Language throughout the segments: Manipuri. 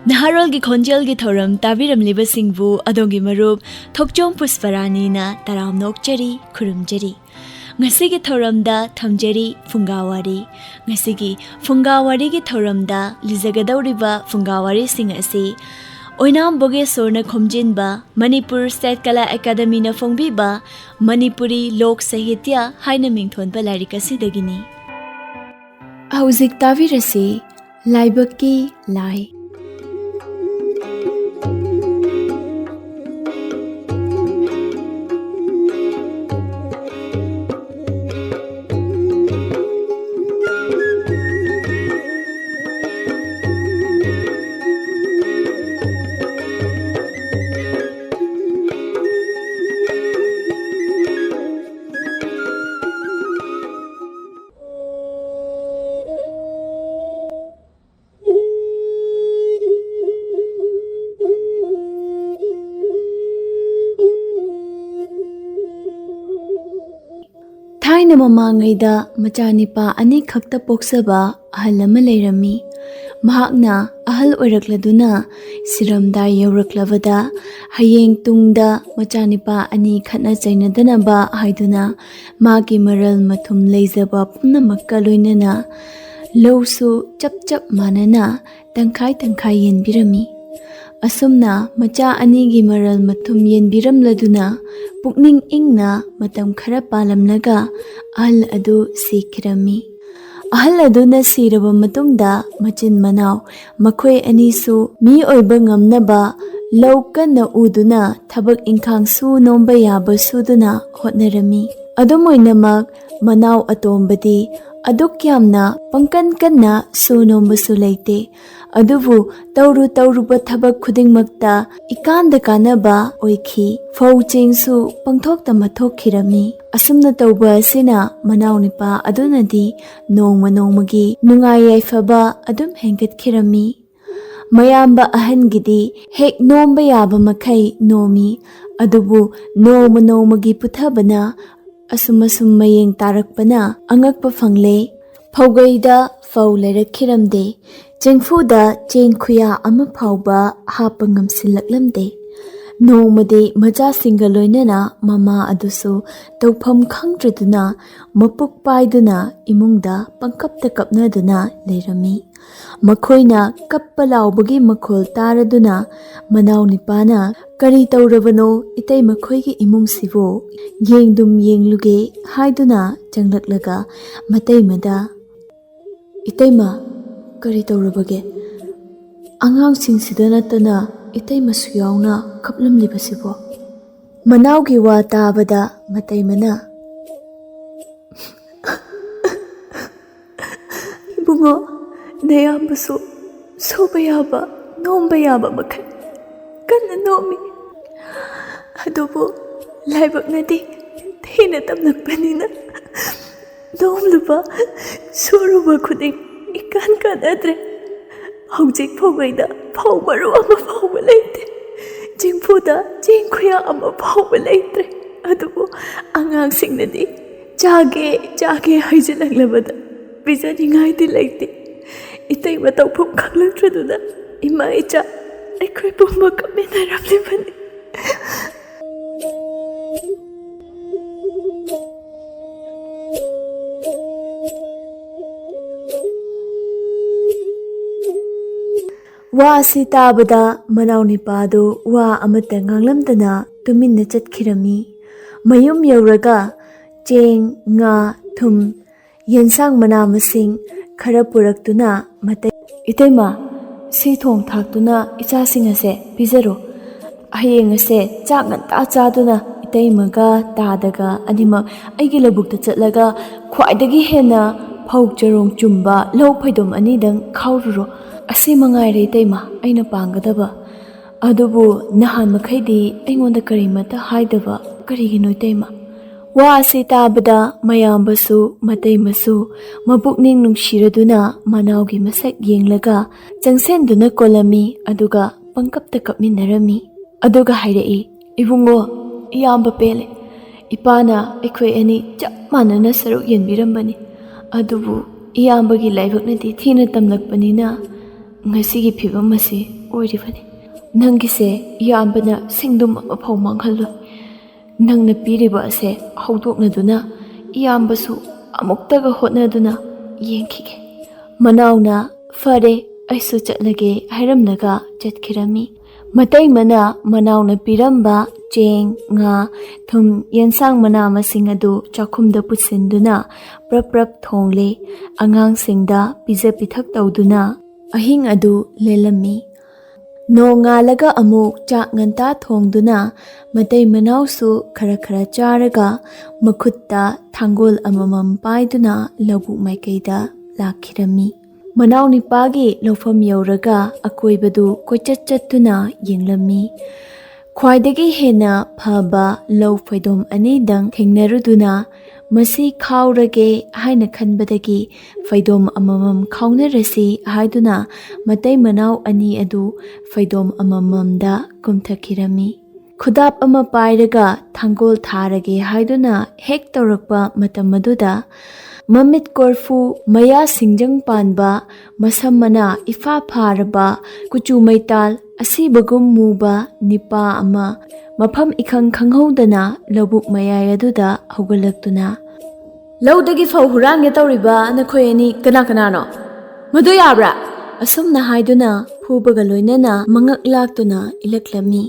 Naharolgi khonjelgi thoram tabiramlibasingbu adongi marup Thokchom Pusparanina taram nokchari khurumjari. Ngasigi thoramda thamjari fungawari. Ngasigi fungawarigi thoramda lizagadawriba fungawari sing asi Oinam Bogesorna khomjinba Manipur State Kala Academy na phongbiba Manipuri Lok Sahitya haina mingthonba larik asidagini. Hauzik tavirasi Laibaki Lai. Thaina mamangaida machanipa ani khakta poksaba ahal ama leirami. Mahakna ahal oirakladuna siramda yauraklavada hayeng tungda machanipa ani khatna chainadanaba haiduna magi maral mathum leizaba pumnamakka loinana lowsu chap manana tangkhai yenbirami. Asumna macha anigi maral mathum yenbiramladuna pukning ingna matam khara palamnaga ahal adu sikhirami. Ahal aduna siraba matungda machin manaw makhoi anisu mi oiba ngamnaba law kanna uduna thabak ingkhang su nomba yaba suduna hotnarami. Adumoinamak manaw atombadi aduk yamna pangkan kanna su nombasu leite. Adubu tauruba thabak khudingmakta ikanda kanaba oikhi fau chengsu pangthokta mathokhirami. Asumna tauba asina manawnipa adunadi nongmagi nungai yaifaba adum hengatkhirami. Mayamba ahangidi hek nomba yaba makhai nomi adubu nongmagi puthabana asum mayeng tarakpana angakpa fangle. Phaugaida fau lerakhiramde Chengfuda chen khuya ama phauba hapa ngamsilaklamde. Nongmade macha singaloinana mama adusu tawpham khangtraduna mapuk paiduna imungda pangkapta kapnaduna leirami. Makhoina kappa laubagi makhol taraduna manawnipana kari tawrabano itay makhoigi imungsibo yengdum yengluge haiduna changlaklaga mataymada itayma kari tawrabage angangsingsidana natana itaymasu yauna kaplamlibasibo. Manawgi wa tabada mataymana ibungo nayambasu soba yaba nomba yaba makai kanna nomi adubu laibaknadi thina tamnakpanina nomluba suruba khuding ikan adre hauzik phaugaida phaubaru ama phauba leite jingfuda jingkhuya ama phauba leite adubu angangsingnadi chage haijalaglabada bijaningaidi leite itai matawphum khanglatraduna ima icha aikhoi pumba kaminarablibani. Wa si tabada manawnipadu wa amata nganglamdana tuminna chatkirami. Mayum yauraga cheng nga thum yensang mana masing khara puraktuna matai itayma si thong thaktuna ichasing ase pizaro hayeng ase chak nganta chaduna itaymaga tadaga anima aigi labukta chatlaga khwaidagi hena phaucharong chumba lau phaidom anidang khaururo asi mangaire itayma aina pangadaba adubu nahan makhaidi aingonda karimata haidaba karigino itayma wa asi tabada mayambasu mataymasu mabukning nungsiraduna manawgi masak yenglaga changsenduna kolami aduga pangkapta kapminarami aduga hairei ibungo iyamba pele ipana ekhoi ani chap manana saruk yenbirambani adubu iyambagi laibaknadi thina tamlakpanina ngasigi phibam asi ꯑꯣꯏꯔꯤꯕꯅꯤ꯫ ꯅꯪꯒꯤꯁꯦ ꯏꯌꯥꯝꯕꯅ ꯁꯤꯡꯗꯨꯝ ꯑꯃꯐꯥꯎ ꯃꯥꯡꯍꯜꯂꯣꯏ꯫ ꯅꯪꯅ ꯄꯤꯔꯤꯕ ꯑꯁꯦ ꯍꯧꯗꯣꯛꯅꯗꯨꯅ ꯏꯌꯥꯝꯕꯁꯨ ꯑꯃꯨꯛꯇꯒ ꯍꯣꯠꯅꯗꯨꯅ ꯌꯦꯡꯈꯤꯒꯦ꯫ ꯃꯅꯥꯎꯅ ꯐꯔꯦ ꯑꯩꯁꯨ ꯆꯠꯂꯒꯦ ꯍꯥꯏꯔꯝꯂꯒ ꯆꯠꯈꯤꯔꯝꯃꯤ꯫ ꯃꯇꯩꯃꯅ ꯃꯅꯥꯎꯅ ꯄꯤꯔꯝꯕ ꯆꯦꯡ, ꯉꯥ, ꯊꯨꯝ, ꯌꯦꯟꯁꯥꯡ ꯃꯅꯥ ꯃꯁꯤꯡ ꯑꯗꯨ ꯆꯥꯛꯈꯨꯝꯗ ꯄꯨꯁꯤꯟꯗꯨꯅ ꯄ꯭ꯔꯞ ꯄ꯭ꯔꯞ ꯊꯣꯡꯂꯦ꯫ ꯑꯉꯥꯡꯁꯤꯡꯗ ꯄꯤꯖ ꯄꯤꯊꯛ ꯇꯧꯗꯨꯅ ꯑꯍꯤꯡ ꯑꯗꯨ ꯂꯦꯜꯂꯝꯃꯤ꯫ ꯅꯣꯡꯉꯥꯜꯂꯒ ꯑꯃꯨꯛ ꯆꯥꯛ ꯉꯟꯇꯥ ꯊꯣꯡꯗꯨꯅ ꯃꯇꯩ ꯃꯅꯥꯎꯁꯨ ꯈꯔ ꯈꯔ ꯆꯥꯔꯒ ꯃꯈꯨꯠꯇ ꯊꯥꯡꯒꯣꯜ ꯑꯃꯃꯝ ꯄꯥꯏꯗꯨꯅ ꯂꯧꯕꯨꯛ ꯃꯥꯏꯀꯩꯗ ꯂꯥꯛꯈꯤꯔꯝꯃꯤ꯫ ꯃꯅꯥꯎꯅꯤꯄꯥꯒꯤ ꯂꯧꯐꯝ ꯌꯧꯔꯒ ꯑꯀꯣꯏꯕꯗꯨ ꯀꯣꯏꯆꯠ ꯆꯠꯇꯨꯅ ꯌꯦꯡꯂꯝꯃꯤ꯫ ꯈ꯭ꯋꯥꯏꯗꯒꯤ ꯍꯦꯟꯅ ꯐꯕ ꯂꯧ ꯐꯩꯗꯣꯝ ꯑꯅꯤꯗꯪ ꯊꯦꯡꯅꯔꯨꯗꯨꯅ ꯃꯁꯤ ꯈꯥꯎꯔꯒꯦ ꯍꯥꯏꯅ ꯈꯟꯕꯗꯒꯤ ꯐꯩꯗꯣꯝ ꯑꯃꯃꯝ ꯈꯥꯎꯅꯔꯁꯤ ꯍꯥꯏꯗꯨꯅ ꯃꯇꯩ ꯃꯅꯥꯎ ꯑꯅꯤ ꯑꯗꯨ ꯐꯩꯗꯣꯝ ꯑꯃꯃꯝꯗ ꯀꯨꯝꯊꯈꯤꯔꯝꯃꯤ꯫ ꯈꯨꯗꯥꯞ ꯑꯃ ꯄꯥꯏꯔꯒ ꯊꯥꯡꯒꯣꯜ ꯊꯥꯔꯒꯦ ꯍꯥꯏꯗꯨꯅ ꯍꯦꯛ ꯇꯧꯔꯛꯄ ꯃꯇꯝ ꯑꯗꯨꯗ ꯃꯃꯤꯠ ꯀꯣꯔꯐꯨ, ꯃꯌꯥ ꯁꯤꯡꯖꯪ ꯄꯥꯟꯕ, ꯃꯁꯝ ꯃꯅꯥ ꯏꯐꯥ ꯐꯥꯔꯕ, ꯀꯨꯆꯨ ꯃꯩꯇꯥꯜ ꯑꯁꯤꯕꯒꯨꯝ ꯃꯨꯕ ꯅꯤꯄꯥ ꯑꯃ ꯃꯐꯝ ꯏꯈꯪ ꯈꯪꯍꯧꯗꯅ ꯂꯧꯕꯨꯛ ꯃꯌꯥꯏ ꯑꯗꯨꯗ ꯍꯧꯒꯠꯂꯛꯇꯨꯅ "ꯂꯧꯗꯒꯤ ꯐꯧ ꯍꯨꯔꯥꯟꯒꯦ ꯇꯧꯔꯤꯕ ꯅꯈꯣꯏ ꯑꯅꯤ ꯀꯅꯥ ꯀꯅꯥꯅꯣ? ꯃꯗꯨ ꯌꯥꯕ꯭ꯔꯥ?" ꯑꯁꯨꯝꯅ ꯍꯥꯏꯗꯨꯅ ꯐꯨꯕꯒ ꯂꯣꯏꯅꯅ ꯃꯉꯛ ꯂꯥꯛꯇꯨꯅ ꯏꯜꯂꯛꯂꯝꯃꯤ꯫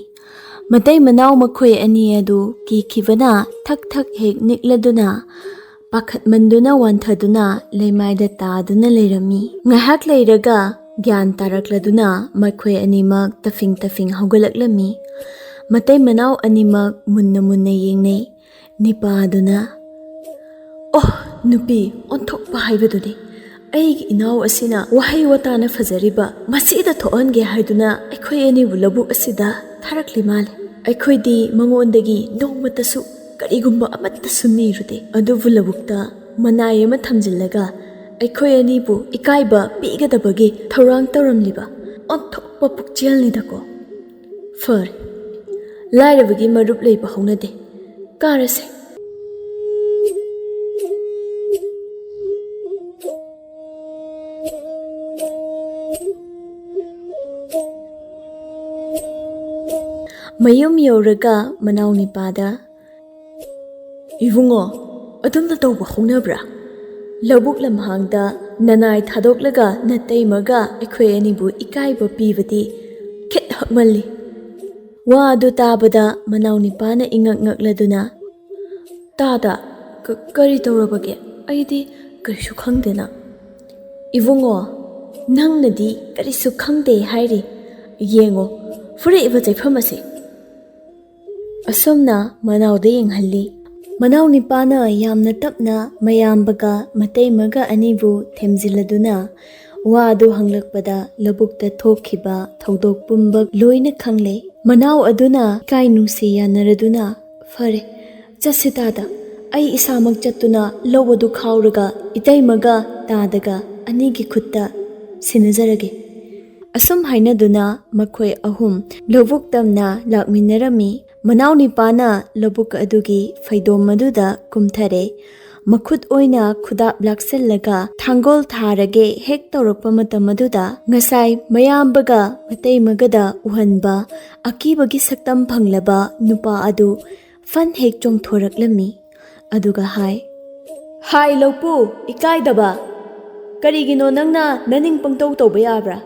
ꯃꯇꯩ ꯃꯅꯥꯎ ꯃꯈꯣꯏ ꯑꯅꯤ ꯑꯗꯨ ꯀꯤꯈꯤꯕꯅ ꯊꯛ ꯊꯛ ꯍꯦꯛ ꯅꯤꯛꯂꯗꯨꯅ ꯄꯥꯈꯠꯃꯟꯗꯨꯅ ꯋꯥꯟꯊꯗꯨꯅ ꯂꯩꯃꯥꯏꯗ ꯇꯥꯗꯨꯅ ꯂꯩꯔꯝꯃꯤ꯫ ꯉꯥꯏꯍꯥꯛ ꯂꯩꯔꯒ ꯒ꯭ꯌꯥꯟ ꯇꯥꯔꯛꯂꯗꯨꯅ ꯃꯈꯣꯏ ꯑꯅꯤꯃꯛ ꯇꯐꯤꯡ ꯇꯐꯤꯡ ꯍꯧꯒꯠꯂꯛꯂꯝꯃꯤ꯫ ꯃꯇꯩ ꯃꯅꯥꯎ ꯑꯅꯤꯃꯛ ꯃꯨꯟꯅ ꯃꯨꯟꯅ ꯌꯦꯡꯅꯩ꯫ ꯅꯤꯄꯥꯗꯨꯅ "ꯑꯣ ꯅꯨꯄꯤ ꯑꯣꯟꯊꯣꯛꯄ ꯍꯥꯏꯕꯗꯨꯅꯤ! ꯑꯩꯒꯤ ꯏꯅꯥꯎ ꯑꯁꯤꯅ ꯋꯥꯍꯩ ꯋꯥꯇꯥꯅ ꯐꯖꯔꯤꯕ ꯃꯁꯤꯗ ꯊꯣꯛꯍꯟꯒꯦ ꯍꯥꯏꯗꯨꯅ ꯑꯩꯈꯣꯏ ꯑꯅꯤꯕꯨ ꯂꯧꯕꯨꯛ ꯑꯁꯤꯗ ꯊꯥꯔꯛꯂꯤ ꯃꯥꯜꯂꯦ꯫ ꯑꯩꯈꯣꯏꯗꯤ ꯃꯉꯣꯟꯗꯒꯤ ꯅꯣꯡꯃꯇꯁꯨ ꯀꯔꯤꯒꯨꯝꯕ ꯑꯃꯠꯇꯁꯨ ꯅꯤꯔꯨꯗꯦ꯫ ꯑꯗꯨꯕꯨ ꯂꯧꯕꯨꯛꯇ ꯃꯅꯥꯏ ꯑꯃ ꯊꯝꯖꯤꯜꯂꯒ ꯑꯩꯈꯣꯏ ꯑꯅꯤꯕꯨ ꯏꯀꯥꯏꯕ ꯄꯤꯒꯗꯕꯒꯤ ꯊꯧꯔꯥꯡ ꯇꯧꯔꯝꯂꯤꯕ ꯑꯣꯟꯊꯣꯛꯄ ꯄꯨꯛꯆꯦꯜꯅꯤꯗꯀꯣ! ꯐꯔꯦ, ꯂꯥꯏꯔꯕꯒꯤ ꯃꯔꯨꯞ ꯂꯩꯕ ꯍꯧꯅꯗꯦ, ꯀꯥꯔꯁꯦ꯫ ꯃꯌꯨꯝ ꯌꯧꯔꯒ ꯃꯅꯥꯎꯅꯤꯄꯥꯗ "ꯏꯕꯨꯡꯉꯣ, ꯑꯗꯨꯝꯅ ꯇꯧꯕ ꯍꯧꯅꯕ꯭ꯔꯥ? ꯂꯧꯕꯨꯛ ꯂꯝꯍꯥꯡꯗ ꯅꯅꯥꯏ ꯊꯥꯗꯣꯛꯂꯒ ꯅꯇꯩꯃꯒ ꯑꯩꯈꯣꯏ ꯑꯅꯤꯕꯨ ꯏꯀꯥꯏꯕ ꯄꯤꯕꯗꯤ ꯈꯤꯠ ꯍꯛꯃꯜꯂꯤ꯫" ꯋꯥ ꯑꯗꯨ ꯇꯥꯕꯗ ꯃꯅꯥꯎꯅꯤꯄꯥꯅ ꯏꯉꯛ ꯉꯛꯂꯗꯨꯅ "ꯇꯥꯗ, ꯀꯔꯤ ꯇꯧꯔꯕꯒꯦ? ꯑꯩꯗꯤ ꯀꯔꯤꯁꯨ ꯈꯪꯗꯦꯅ." "ꯏꯕꯨꯡꯉꯣ, ꯅꯪꯅꯗꯤ ꯀꯔꯤꯁꯨ ꯈꯪꯗꯦ ꯍꯥꯏꯔꯤ꯫ ꯌꯦꯡꯉꯣ ꯐꯨꯔꯛꯏꯕ ꯆꯩꯐꯝ ꯑꯁꯤ!" ꯑꯁꯨꯝꯅ ꯃꯅꯥꯎꯗ ꯌꯦꯡꯍꯜꯂꯤ꯫ ꯃꯅꯥꯎꯅꯤꯄꯥꯅ ꯌꯥꯝꯅ ꯇꯞꯅ ꯃꯌꯥꯝꯕꯒ ꯃꯇꯩꯃꯒ ꯑꯅꯤꯕꯨ ꯊꯦꯝꯖꯤꯜꯂꯗꯨꯅ ꯋꯥ ꯑꯗꯨ ꯍꯪꯂꯛꯄꯗ ꯂꯧꯕꯨꯛꯇ ꯊꯣꯛꯈꯤꯕ ꯊꯧꯗꯣꯛ ꯄꯨꯝꯕ ꯂꯣꯏꯅ ꯈꯪꯂꯦ꯫ ꯃꯅꯥꯎ ꯑꯗꯨꯅ ꯏꯀꯥꯏ ꯅꯨꯡꯁꯤ ꯌꯥꯅꯔꯗꯨꯅ "ꯐꯔꯦ, ꯆꯠꯁꯤ ꯇꯥꯗ, ꯑꯩ ꯏꯁꯥꯃꯛ ꯆꯠꯇꯨꯅ ꯂꯧ ꯑꯗꯨ ꯈꯥꯎꯔꯒ ꯏꯇꯩꯃꯒ ꯇꯥꯗꯒ ꯑꯅꯤꯒꯤ ꯈꯨꯠꯇ ꯁꯤꯟꯅꯖꯔꯒꯦ." ꯑꯁꯨꯝ ꯍꯥꯏꯅꯗꯨꯅ ꯃꯈꯣꯏ ꯑꯍꯨꯝ ꯂꯧꯕꯨꯛ ꯇꯝꯅ ꯂꯥꯛꯃꯤꯟꯅꯔꯝꯃꯤ꯫ ꯃꯅꯥꯎꯅꯤꯄꯥꯅ ꯂꯧꯕꯨꯛ ꯑꯗꯨꯒꯤ ꯐꯩꯗꯣꯝ ꯑꯗꯨꯗ ꯀꯨꯝꯊꯔꯦ꯫ ꯃꯈꯨꯠ ꯑꯣꯏꯅ ꯈꯨꯗꯥꯞ ꯂꯥꯛꯁꯤꯜꯂꯒ ꯊꯥꯡꯒꯣꯜ ꯊꯥꯔꯒꯦ ꯍꯦꯛ ꯇꯧꯔꯛꯄ ꯃꯇꯝ ꯑꯗꯨꯗ ꯉꯁꯥꯏ ꯃꯌꯥꯝꯕꯒ ꯃꯇꯩꯃꯒꯗ ꯎꯍꯟꯕ ꯑꯀꯤꯕꯒꯤ ꯁꯛꯇꯝ ꯐꯪꯂꯕ ꯅꯨꯄꯥ ꯑꯗꯨ ꯐꯟ ꯍꯦꯛ ꯆꯣꯡꯊꯣꯔꯛꯂꯝꯃꯤ꯫ ꯑꯗꯨꯒ "ꯍꯥꯏ ꯂꯧꯄꯨ, ꯏꯀꯥꯏꯗꯕ! ꯀꯔꯤꯒꯤꯅꯣ ꯅꯪꯅ ꯅꯅꯤꯡ ꯄꯪꯇꯧ ꯇꯧꯕ ꯌꯥꯕ꯭ꯔꯥ?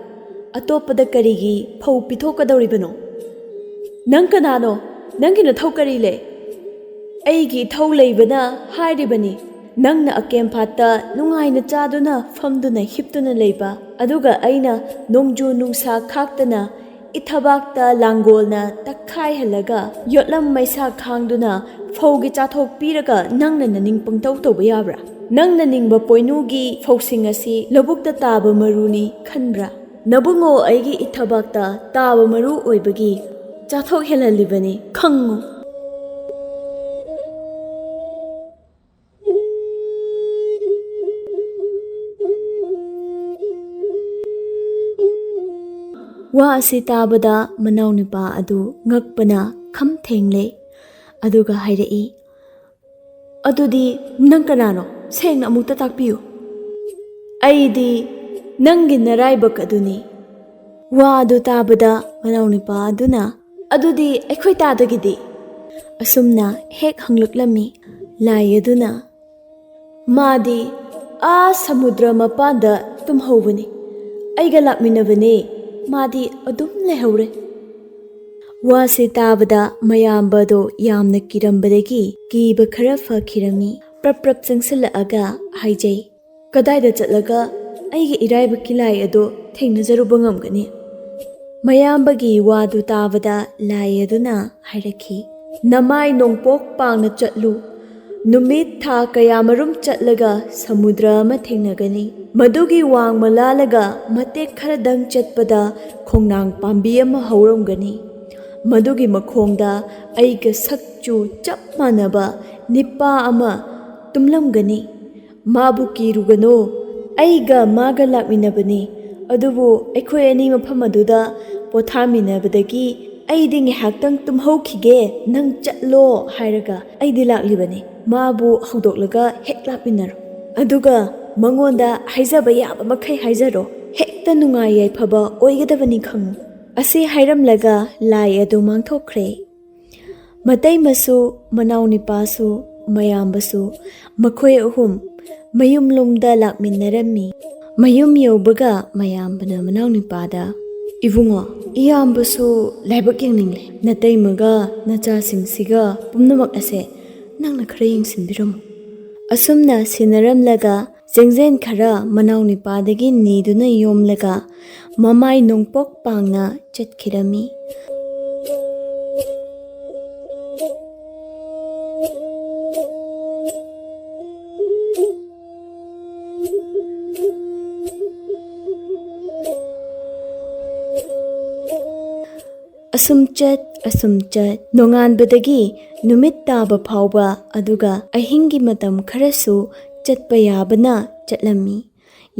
ꯑꯇꯣꯞꯄꯗ ꯀꯔꯤꯒꯤ ꯐꯧ ꯄꯤꯊꯣꯛꯀꯗꯧꯔꯤꯕꯅꯣ? ꯅꯪ ꯀꯅꯥꯅꯣ? ꯅꯪꯒꯤ ꯅꯊꯧ ꯀꯔꯤ ꯂꯩ? ꯑꯩꯒꯤ ꯏꯊꯧ ꯂꯩꯕꯅ ꯍꯥꯏꯔꯤꯕꯅꯤ ꯅꯪꯅ ꯑꯀꯦꯝꯐꯥꯠꯇ ꯅꯨꯡꯉꯥꯏꯅ ꯆꯥꯗꯨꯅ ꯐꯝꯗꯨꯅ ꯍꯤꯞꯇꯨꯅ ꯂꯩꯕ, ꯑꯗꯨꯒ ꯑꯩꯅ ꯅꯣꯡꯖꯨ ꯅꯨꯡꯁꯥ ꯈꯥꯛꯇꯅ ꯏꯊꯕꯥꯛꯇ ꯂꯥꯡꯒꯣꯜꯅ ꯇꯛꯈꯥꯏꯍꯜꯂꯒ ꯌꯣꯠꯂꯝ ꯃꯩꯁꯥ ꯈꯥꯡꯗꯨꯅ ꯐꯧꯒꯤ ꯆꯥꯊꯣꯛ ꯄꯤꯔꯒ ꯅꯪꯅ ꯅꯅꯤꯡ ꯄꯪꯇꯧ ꯇꯧꯕ ꯌꯥꯕ꯭ꯔꯥ? ꯅꯪꯅ ꯅꯤꯡꯕ ꯄꯣꯏꯅꯨꯒꯤ ꯐꯧꯁꯤꯡ ꯑꯁꯤ ꯂꯧꯕꯨꯛꯇ ꯇꯥꯕ ꯃꯔꯨꯅꯤ ꯈꯟꯕ꯭ꯔꯥ? ꯅꯕꯨꯡꯉꯣ ꯑꯩꯒꯤ ꯏꯊꯕꯥꯛꯇ ꯇꯥꯕ ꯃꯔꯨ ꯑꯣꯏꯕꯒꯤ ꯆꯥꯊꯣꯛ ꯍꯦꯜꯍꯜꯂꯤꯕꯅꯤ, ꯈꯪꯉꯨ." ꯋꯥ ꯑꯁꯤ ꯇꯥꯕꯗ ꯃꯅꯥꯎꯅꯤꯄꯥ ꯑꯗꯨ ꯉꯛꯄꯅ ꯈꯝ ꯊꯦꯡꯂꯦ꯫ ꯑꯗꯨꯒ ꯍꯥꯏꯔꯛꯏ, "ꯑꯗꯨꯗꯤ ꯅꯪ ꯀꯅꯥꯅꯣ? ꯁꯦꯡꯅ ꯑꯃꯨꯛꯇ ꯇꯥꯛꯄꯤꯌꯨ." "ꯑꯩꯗꯤ ꯅꯪꯒꯤ ꯅꯔꯥꯏꯕꯛ ꯑꯗꯨꯅꯤ꯫ ꯋꯥ ꯑꯗꯨ ꯇꯥꯕꯗ ꯃꯅꯥꯎꯅꯨꯄꯥ ꯑꯗꯨꯅ "ꯑꯗꯨꯗꯤ ꯑꯩꯈꯣꯏ ꯇꯥꯗꯒꯤꯗꯤ?" ꯑꯁꯨꯝꯅ ꯍꯦꯛ ꯍꯪꯂꯛꯂꯝꯃꯤ꯫ ꯂꯥꯏ ꯑꯗꯨꯅ "ꯃꯥꯗꯤ ꯁꯃꯨꯗ꯭ꯔ ꯃꯄꯥꯟꯗ ꯇꯨꯝꯍꯧꯕꯅꯤ. ꯑꯩꯒ ꯂꯥꯛꯃꯤꯟꯅꯕꯅꯦ. ꯃꯥꯗꯤ ꯑꯗꯨꯝ ꯂꯩꯍꯧꯔꯦ." ꯋꯥꯁꯤ ꯇꯥꯕꯗ ꯃꯌꯥꯝꯕꯗꯣ ꯌꯥꯝꯅ ꯀꯤꯔꯝꯕꯗꯒꯤ ꯀꯤꯕ ꯈꯔ ꯐꯈꯤꯔꯝꯃꯤ꯫ ꯄ꯭ꯔꯞ ꯆꯪꯁꯤꯜꯂꯛꯑꯒ ꯍꯥꯏꯖꯩ, "ꯀꯗꯥꯏꯗ ꯆꯠꯂꯒ ꯑꯩꯒꯤ ꯏꯔꯥꯏꯕꯛꯀꯤ ꯂꯥꯏ ꯑꯗꯣ ꯊꯦꯡꯅꯖꯔꯨꯕ ꯉꯝꯒꯅꯤ?" ꯃꯌꯥꯝꯕꯒꯤ ꯋꯥꯗꯨ ꯇꯥꯕꯗ ꯂꯥꯏ ꯑꯗꯨꯅ ꯍꯥꯏꯔꯛꯈꯤ, "ꯅꯃꯥꯏ ꯅꯣꯡꯄꯣꯛ ꯄꯥꯡꯅ ꯆꯠꯂꯨ. ꯅꯨꯃꯤꯠ ꯊꯥ ꯀꯌꯥꯃꯔꯨꯝ ꯆꯠꯂꯒ ꯁꯃꯨꯗ꯭ꯔ ꯑꯃ ꯊꯦꯡꯅꯒꯅꯤ. ꯃꯗꯨꯒꯤ ꯋꯥꯡꯃ ꯂꯥꯜꯂꯒ ꯃꯇꯦꯛ ꯈꯔꯗꯪ ꯆꯠꯄꯗ ꯈꯣꯡꯅꯥꯡ ꯄꯥꯝꯕꯤ ꯑꯃ ꯍꯧꯔꯝꯒꯅꯤ. ꯃꯗꯨꯒꯤ ꯃꯈꯣꯡꯗ ꯑꯩꯒ ꯁꯛꯆꯨ ꯆꯞ ꯃꯥꯟꯅꯕ ꯅꯤꯄꯥ ꯑꯃ ꯇꯨꯝꯂꯝꯒꯅꯤ. ꯃꯥꯕꯨ ꯀꯤꯔꯨꯒꯅꯣ. ꯑꯩꯒ ꯃꯥꯒ ꯂꯥꯛꯃꯤꯟꯅꯕꯅꯤ. ꯑꯗꯨꯕꯨ ꯑꯩꯈꯣꯏ ꯑꯅꯤ ꯃꯐꯝ ꯑꯗꯨꯗ ꯄꯣꯊꯥꯃꯤꯟꯅꯕꯗꯒꯤ ꯑꯩꯗꯤ ꯉꯥꯏꯍꯥꯛꯇꯪ ꯇꯨꯝꯍꯧꯈꯤꯒꯦ, ꯅꯪ ꯆꯠꯂꯣ ꯍꯥꯏꯔꯒ ꯑꯩꯗꯤ ꯂꯥꯛꯂꯤꯕꯅꯤ. ꯃꯥꯕꯨ ꯍꯧꯗꯣꯛꯂꯒ ꯍꯦꯛ ꯂꯥꯛꯃꯤꯟꯅꯔꯣ. ꯑꯗꯨꯒ ꯃꯉꯣꯟꯗ ꯍꯥꯏꯖꯕ ꯌꯥꯕ ꯃꯈꯩ ꯍꯥꯏꯖꯔꯣ. ꯍꯦꯛꯇ ꯅꯨꯡꯉꯥꯏ ꯌꯥꯏꯐꯕ ꯑꯣꯏꯒꯗꯕꯅꯤ ꯈꯪꯉꯨ." ꯑꯁꯤ ꯍꯥꯏꯔꯝꯂꯒ ꯂꯥꯏ ꯑꯗꯨ ꯃꯥꯡꯊꯣꯛꯈ꯭ꯔꯦ꯫ ꯃꯇꯩꯃꯁꯨ, ꯃꯅꯥꯎꯅꯤꯄꯥꯁꯨ, ꯃꯌꯥꯝꯕꯁꯨ ꯃꯈꯣꯏ ꯑꯍꯨꯝ ꯃꯌꯨꯝꯂꯣꯝꯗ ꯂꯥꯛꯃꯤꯟꯅꯔꯝꯃꯤ꯫ ꯃꯌꯨꯝ ꯌꯧꯕꯒ ꯃꯌꯥꯝꯕꯅ ꯃꯅꯥꯎꯅꯤꯄꯥꯗ, "ꯏꯕꯨꯡꯉꯣ, ꯏꯌꯥꯝꯕꯁꯨ ꯂꯥꯏꯕꯛ ꯌꯦꯡꯅꯤꯡꯂꯦ. ꯅꯇꯩꯃꯒ ꯅꯆꯥꯁꯤꯡꯁꯤꯒ ꯄꯨꯝꯅꯃꯛ ꯑꯁꯦ ꯅꯪꯅ ꯈꯔ ꯌꯦꯡꯁꯤꯟꯕꯤꯔꯝꯃꯨ." ꯑꯁꯨꯝꯅ ꯁꯤꯟꯅꯔꯝꯂꯒ ꯆꯦꯡꯖꯦꯟ ꯈꯔ ꯃꯅꯥꯎꯅꯤꯄꯥꯗꯒꯤ ꯅꯤꯗꯨꯅ ꯌꯣꯝꯂꯒ ꯃꯃꯥꯏ ꯅꯣꯡꯄꯣꯛ ꯄꯥꯡꯅ ꯆꯠꯈꯤꯔꯝꯃꯤ꯫ ꯑꯁꯨꯝ ꯆꯠ ꯅꯣꯡꯉꯥꯟꯕꯗꯒꯤ ꯅꯨꯃꯤꯠ ꯇꯥꯕ ꯐꯥꯎꯕ, ꯑꯗꯨꯒ ꯑꯍꯤꯡꯒꯤ ꯃꯇꯝ ꯈꯔꯁꯨ ꯆꯠꯄ ꯌꯥꯕꯅ ꯆꯠꯂꯝꯃꯤ꯫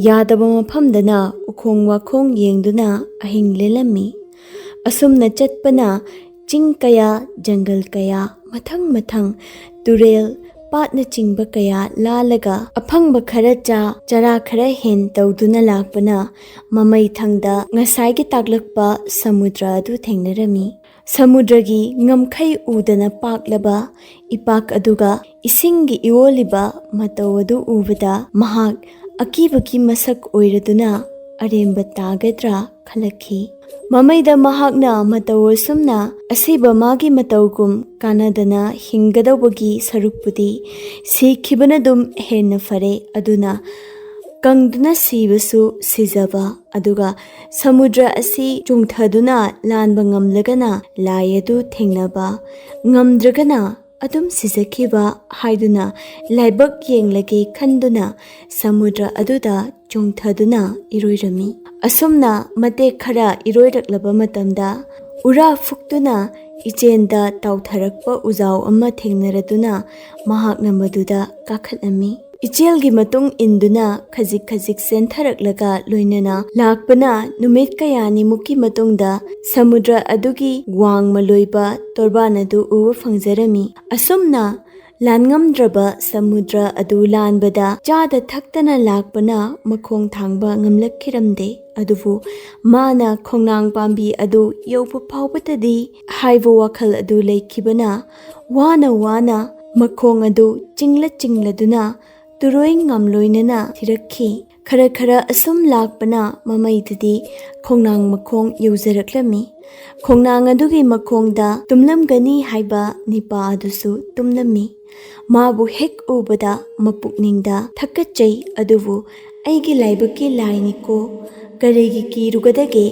ꯌꯥꯗꯕ ꯃꯐꯝꯗꯅ ꯎꯈꯣꯡ ꯋꯥꯈꯣꯡ ꯌꯦꯡꯗꯨꯅ ꯑꯍꯤꯡ ꯂꯦꯜꯂꯝꯃꯤ꯫ ꯑꯁꯨꯝꯅ ꯆꯠꯄꯅ ꯆꯤꯡ ꯀꯌꯥ, ꯖꯪꯒꯜ ꯀꯌా, ꯃꯊꯪ ꯇꯨꯔꯦꯜ, ꯄꯥꯠꯅꯆꯤꯡꯕ ꯀꯌా ꯂꯥꯜꯂꯒ ꯑꯐꯪꯕ ꯈꯔ ꯆꯥ, ꯆꯔꯥ ꯈꯔ ꯍꯦꯟ ꯇꯧꯗꯨꯅ ꯂꯥꯛꯄꯅ ꯃꯃꯩꯊꯪꯗ ꯉꯁꯥꯏꯒꯤ ꯇꯥꯛꯂꯛꯄ ꯁꯃꯨꯗ꯭ꯔ ꯑꯗꯨ ꯊꯦꯡꯅꯔꯝꯃꯤ꯫ ꯁꯃꯨꯗ꯭ꯔꯒꯤ ꯉꯝꯈꯩ ꯎꯗꯅ ꯄꯥꯛꯂꯕ ꯏꯄꯥꯛ ꯑꯗꯨꯒ ꯏꯁꯤꯡꯒꯤ ꯏꯑꯣꯜꯂꯤꯕ ꯃꯇꯧ ꯑꯗꯨ ꯎꯕꯗ ꯃꯍꯥꯛ ꯑꯀꯤꯕꯒꯤ ꯃꯁꯛ ꯑꯣꯏꯔꯗꯨꯅ ꯑꯔꯦꯝꯕ ꯇꯥꯒꯗ꯭ꯔꯥ ꯈꯜꯂꯛꯈꯤ꯫ ꯃꯃꯩꯗ ꯃꯍꯥꯛꯅ ꯃꯇꯧ ꯑꯁꯨꯝꯅ ꯑꯁꯤꯕ ꯃꯥꯒꯤ ꯃꯇꯧꯒꯨꯝ ꯀꯥꯟꯅꯗꯅ ꯍꯤꯡꯒꯗꯧꯕꯒꯤ ꯁꯔꯨꯛꯄꯨꯗꯤ ꯁꯤꯈꯤꯕꯅꯗꯨꯝ ꯍꯦꯟꯅ ꯐꯔꯦ, ꯑꯗꯨꯅ ꯀꯪꯗꯨꯅ ꯁꯤꯕꯁꯨ ꯁꯤꯖꯕ, ꯑꯗꯨꯒ ꯁꯃꯨꯗ꯭ꯔ ꯑꯁꯤ ꯆꯣꯡꯊꯗꯨꯅ ꯂꯥꯟꯕ ꯉꯝꯂꯒꯅ ꯂꯥꯏ ꯑꯗꯨ ꯊꯦꯡꯅꯕ, ꯉꯝꯗ꯭ꯔꯒꯅ ꯑꯗꯨꯝ ꯁꯤꯖꯈꯤꯕ ꯍꯥꯏꯗꯨꯅ ꯂꯥꯏꯕꯛ ꯌꯦꯡꯂꯒꯦ ꯈꯟꯗꯨꯅ ꯁꯃꯨꯗ꯭ꯔ ꯑꯗꯨꯗ ꯆꯣꯡꯊꯗꯨꯅ ꯏꯔꯣꯏꯔꯝꯃꯤ꯫ ꯑꯁꯨꯝꯅ ꯃꯇꯦꯛ ꯈꯔ ꯏꯔꯣꯏꯔꯛꯂꯕ ꯃꯇꯝꯗ ꯎꯔꯥ ꯐꯨꯛꯇꯨꯅ ꯏꯆꯦꯜꯗ ꯇꯥꯎꯊꯔꯛꯄ ꯎꯖꯥꯎ ꯑꯃ ꯊꯦꯡꯅꯔꯗꯨꯅ ꯃꯍꯥꯛꯅ ꯃꯗꯨꯗ ꯀꯥꯈꯠꯂꯝꯃꯤ꯫ ꯏꯆꯦꯜꯒꯤ ꯃꯇꯨꯡ ꯏꯟꯗꯨꯅ ꯈꯖꯤꯛ ꯆꯦꯟꯊꯔꯛꯂꯒ ꯂꯣꯏꯅꯅ ꯂꯥꯛꯄꯅ ꯅꯨꯃꯤꯠ ꯀꯌꯥꯅꯤꯃꯨꯛꯀꯤ ꯃꯇꯨꯡꯗ ꯁꯃꯨꯗ꯭ꯔ ꯑꯗꯨꯒꯤ ꯋꯥꯡꯃ ꯂꯣꯏꯕ ꯇꯣꯔꯕꯥꯟ ꯑꯗꯨ ꯎꯕ ꯐꯪꯖꯔꯝꯃꯤ꯫ ꯑꯁꯨꯝꯅ ꯂꯥꯟꯉꯝꯗ꯭ꯔꯕ ꯁꯃꯨꯗ꯭ꯔ ꯑꯗꯨ ꯂꯥꯟꯕꯗ ꯆꯥꯗ ꯊꯛꯇꯅ ꯂꯥꯛꯄꯅ ꯃꯈꯣꯡ ꯊꯥꯡꯕ ꯉꯝꯂꯛꯈꯤꯔꯝꯗꯦ꯫ ꯑꯗꯨꯕꯨ ꯃꯥꯅ ꯈꯣꯡꯅꯥꯡ ꯄꯥꯝꯕꯤ ꯑꯗꯨ ꯌꯧꯕ ꯐꯥꯎꯕꯗꯗꯤ ꯍꯥꯏꯕ ꯋꯥꯈꯜ ꯑꯗꯨ ꯂꯩꯈꯤꯕꯅ ꯋꯥꯅ ꯃꯈꯣꯡ ꯑꯗꯨ ꯆꯤꯡꯂꯗꯨꯅ ꯇꯨꯔꯣꯏꯉꯥꯝ ꯂꯣꯏꯅꯅ ꯊꯤꯔꯛꯈꯤ꯫ ꯈꯔ ꯑꯁꯨꯝ ꯂꯥꯛꯄꯅ ꯃꯃꯩꯗꯗꯤ ꯈꯣꯡꯅꯥꯡ ꯃꯈꯣꯡ ꯌꯧꯖꯔꯛꯂꯝꯃꯤ꯫ ꯈꯣꯡꯅꯥꯡ ꯑꯗꯨꯒꯤ ꯃꯈꯣꯡꯗ ꯇꯨꯝꯂꯝꯒꯅꯤ ꯍꯥꯏꯕ ꯅꯤꯄꯥ ꯑꯗꯨꯁꯨ ꯇꯨꯝꯂꯝꯃꯤ꯫ ꯃꯥꯕꯨ ꯍꯦꯛ ꯎꯕꯗ ꯃꯄꯨꯛꯅꯤꯡꯗ ꯊꯛꯀꯠꯆꯩ, ꯑꯗꯨꯕꯨ ꯑꯩꯒꯤ ꯂꯥꯏꯕꯛꯀꯤ ꯂꯥꯏꯅꯤꯀꯣ, ꯀꯔꯤꯒꯤ ꯀꯤꯔꯨꯒꯗꯒꯦ?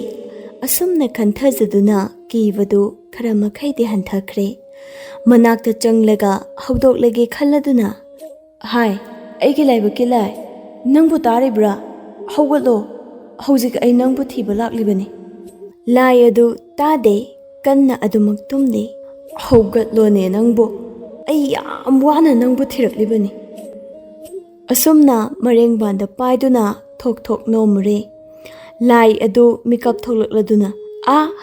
ꯑꯁꯨꯝꯅ ꯈꯟꯊꯖꯗꯨꯅ ꯀꯤꯕꯗꯨ ꯈꯔ ꯃꯈꯩꯗꯤ ꯍꯟꯊꯈ꯭ꯔꯦ꯫ ꯃꯅꯥꯛꯇ ꯆꯪꯂꯒ ꯍꯧꯗꯣꯛꯂꯒꯦ ꯈꯜꯂꯗꯨꯅ, "ꯍꯥꯏ, ꯑꯩꯒꯤ ꯂꯥꯏꯕꯛꯀꯤ ꯂꯥꯏ, ꯅꯪꯕꯨ ꯇꯥꯔꯤꯕ꯭ꯔꯥ? ꯍꯧꯒꯠꯂꯣ, ꯍꯧꯖꯤꯛ ꯑꯩ ꯅꯪꯕꯨ ꯊꯤꯕ ꯂꯥꯛꯂꯤꯕꯅꯤ." ꯂꯥꯏ ꯑꯗꯨ ꯇꯥꯗꯦ, ꯀꯟꯅ ꯑꯗꯨꯃꯛ ꯇꯨꯝꯂꯤ꯫ "ꯍꯧꯒꯠꯂꯣꯅꯦ ꯅꯪꯕꯨ, ꯑꯩ ꯌꯥꯝ ꯋꯥꯅ ꯅꯪꯕꯨ ꯊꯤꯔꯛꯂꯤꯕꯅꯤ." ꯑꯁꯨꯝꯅ ꯃꯔꯦꯡꯕꯥꯟꯗ ꯄꯥꯏꯗꯨꯅ ꯊꯣꯛ ꯅꯣꯝꯃꯨꯔꯦ꯫ ꯂꯥꯏ ꯑꯗꯨ ꯃꯤꯀꯞ ꯊꯣꯛꯂꯛꯂꯗꯨꯅ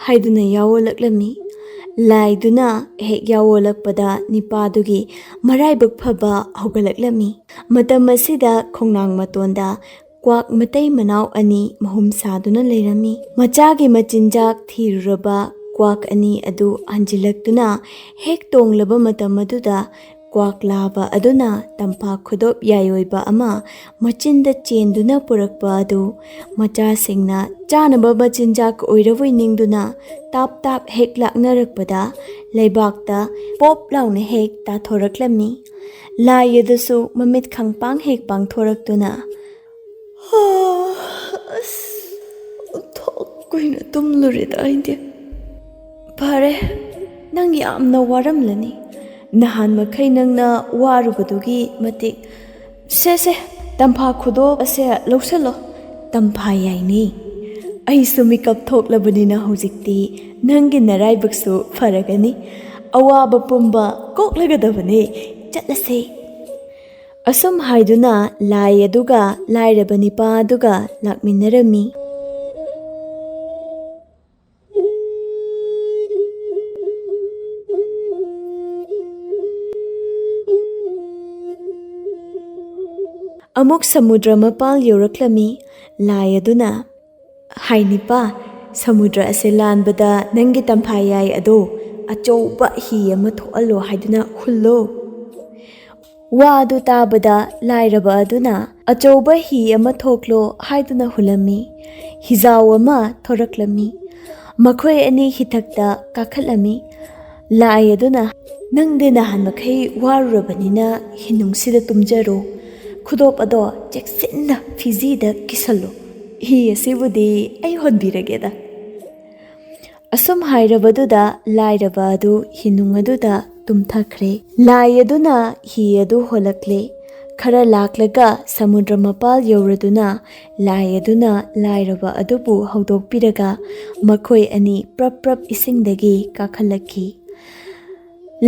ꯍꯥꯏꯗꯨꯅ ꯌꯥꯑꯣꯜꯂꯛꯂꯝꯃꯤ꯫ ꯂꯥꯏꯗꯨꯅ ꯍꯦꯛ ꯌꯥꯑꯣꯜꯂꯛꯄꯗ ꯅꯤꯄꯥꯗꯨꯒꯤ ꯃꯔꯥꯏꯕꯛ ꯐꯕ ꯍꯧꯒꯠꯂꯛꯂꯝꯃꯤ꯫ ꯃꯇꯝ ꯑꯁꯤꯗ ꯈꯣꯡꯅꯥꯡ ꯃꯇꯣꯟꯗ ꯀ꯭ꯋꯥꯛ ꯃꯇꯩ ꯃꯅꯥꯎ ꯑꯅꯤ ꯃꯍꯨꯝ ꯁꯥꯗꯨꯅ ꯂꯩꯔꯝꯃꯤ꯫ ꯃꯆꯥꯒꯤ ꯃꯆꯤꯟꯖꯥꯛ ꯊꯤꯔꯨꯔꯕ ꯀ꯭ꯋꯥꯛ ꯑꯅꯤ ꯑꯗꯨ ꯍꯟꯖꯤꯜꯂꯛꯇꯨꯅ ꯍꯦꯛ ꯇꯣꯡꯂꯕ ꯃꯇꯝ ꯑꯗꯨꯗ ꯀ꯭ꯋꯥꯛ ꯂꯥꯕ ꯑꯗꯨꯅ ꯇꯝꯐꯥ ꯈꯨꯗꯣꯞ ꯌꯥꯏꯑꯣꯏꯕ ꯑꯃ ꯃꯆꯤꯟꯗ ꯆꯦꯟꯗꯨꯅ ꯄꯨꯔꯛꯄ ꯑꯗꯨ ꯃꯆꯥꯁꯤꯡꯅ ꯆꯥꯅꯕ ꯃꯆꯤꯟꯖꯥꯛ ꯑꯣꯏꯔꯕꯣꯏ ꯅꯤꯡꯗꯨꯅ ꯇꯥꯞ ꯇꯥꯞ ꯍꯦꯛ ꯂꯥꯛꯅꯔꯛꯄꯗ ꯂꯩꯕꯥꯛꯇ ꯄꯣꯞ ꯂꯥꯎꯅ ꯍꯦꯛ ꯇꯥꯊꯣꯔꯛꯂꯝꯃꯤ꯫ ꯂꯥꯏ ꯑꯗꯨꯁꯨ ꯃꯃꯤꯠ ꯈꯪꯄꯥꯡ ꯍꯦꯛ ꯄꯥꯡꯊꯣꯔꯛꯇꯨꯅ ꯑꯣꯟꯊꯣꯛ ꯀꯨꯏꯅ ꯇꯨꯝꯂꯨꯔꯦꯗ ꯑꯩꯗꯤ꯫ ꯐꯔꯦ, ꯅꯪ ꯌꯥꯝꯅ ꯋꯥꯔꯝꯂꯅꯤ꯫ ꯅꯍꯥꯟ ꯃꯈꯩ ꯅꯪꯅ ꯋꯥꯔꯨꯕꯗꯨꯒꯤ ꯃꯇꯤꯛ ꯁꯦ ꯇꯝꯐꯥ ꯈꯨꯗꯣꯞ ꯑꯁꯦ ꯂꯧꯁꯜꯂꯣ꯫ ꯇꯝꯐꯥ ꯌꯥꯏꯅꯤ, ꯑꯩꯁꯨ ꯃꯤꯀꯞ ꯊꯣꯛꯂꯕꯅꯤꯅ ꯍꯧꯖꯤꯛꯇꯤ ꯅꯪꯒꯤ ꯅꯔꯥꯏꯕꯛꯁꯨ ꯐꯔꯒꯅꯤ꯫ ꯑꯋꯥꯕ ꯄꯨꯝꯕ ꯀꯣꯛꯂꯒꯗꯕꯅꯦ, ꯆꯠꯂꯁꯦ꯫ ꯑꯁꯨꯝ ꯍꯥꯏꯗꯨꯅ ꯂꯥꯏ ꯑꯗꯨꯒ ꯂꯥꯏꯔꯕ ꯅꯤꯄꯥ ꯑꯗꯨꯒ ꯂꯥꯛꯃꯤꯟꯅꯔꯝꯃꯤ꯫ ꯑꯃꯨꯛ ꯁꯃꯨꯗ꯭ꯔ ꯃꯄꯥꯜ ꯌꯧꯔꯛꯂꯝꯃꯤ꯫ ꯂꯥꯏ ꯑꯗꯨꯅ, ꯍꯥꯏ ꯅꯤꯄꯥ, ꯁꯃꯨꯗ꯭ꯔ ꯑꯁꯦ ꯂꯥꯟꯕꯗ ꯅꯪꯒꯤ ꯇꯝꯐꯥ ꯌꯥꯏ ꯑꯗꯣ ꯑꯆꯧꯕ ꯍꯤ ꯑꯃ ꯊꯣꯛꯍꯜꯂꯣ ꯍꯥꯏꯗꯨꯅ ꯍꯨꯜꯂꯣ꯫ ꯋꯥ ꯑꯗꯨ ꯇꯥꯕꯗ ꯂꯥꯏꯔꯕ ꯑꯗꯨꯅ ꯑꯆꯧꯕ ꯍꯤ ꯑꯃ ꯊꯣꯛꯂꯣ ꯍꯥꯏꯗꯨꯅ ꯍꯨꯜꯂꯝꯃꯤ꯫ ꯍꯤꯖꯥꯎ ꯑꯃ ꯊꯣꯔꯛꯂꯝꯃꯤ꯫ ꯃꯈꯣꯏ ꯑꯅꯤ ꯍꯤꯊꯛꯇ ꯀꯥꯈꯠꯂꯝꯃꯤ꯫ ꯂꯥꯏ ꯑꯗꯨꯅ, ꯅꯪꯗꯤ ꯅꯍꯥꯟ ꯃꯈꯩ ꯋꯥꯔꯨꯔꯕꯅꯤꯅ ꯍꯤꯅꯨꯡꯁꯤꯗ ꯇꯨꯝꯖꯔꯣ꯫ ꯈꯨꯗꯣꯞ ꯑꯗꯣ ꯆꯦꯛꯁꯤꯟꯅ ꯐꯤꯖꯤꯗ ꯀꯤꯁꯜꯂꯨ꯫ ꯍꯤ ꯑꯁꯤꯕꯨꯗꯤ ꯑꯩ ꯍꯣꯟꯕꯤꯔꯒꯦꯗ꯫ ꯑꯁꯨꯝ ꯍꯥꯏꯔꯕꯗꯨꯗ ꯂꯥꯏꯔꯕ ꯑꯗꯨ ꯍꯤꯅꯨꯡ ꯑꯗꯨꯗ ꯇꯨꯝꯊꯈ꯭ꯔꯦ꯫ ꯂꯥꯏ ꯑꯗꯨꯅ ꯍꯤ ꯑꯗꯨ ꯍꯣꯜꯂꯛꯂꯦ꯫ ꯈꯔ ꯂꯥꯛꯂꯒ ꯁꯃꯨꯗ꯭ꯔ ꯃꯄꯥꯜ ꯌꯧꯔꯗꯨꯅ ꯂꯥꯏ ꯑꯗꯨꯅ ꯂꯥꯏꯔꯕ ꯑꯗꯨꯕꯨ ꯍꯧꯗꯣꯛꯄꯤꯔꯒ ꯃꯈꯣꯏ ꯑꯅꯤ ꯄ꯭ꯔꯞ ꯄ꯭ꯔꯞ ꯏꯁꯤꯡꯗꯒꯤ ꯀꯥꯈꯠꯂꯛꯈꯤ꯫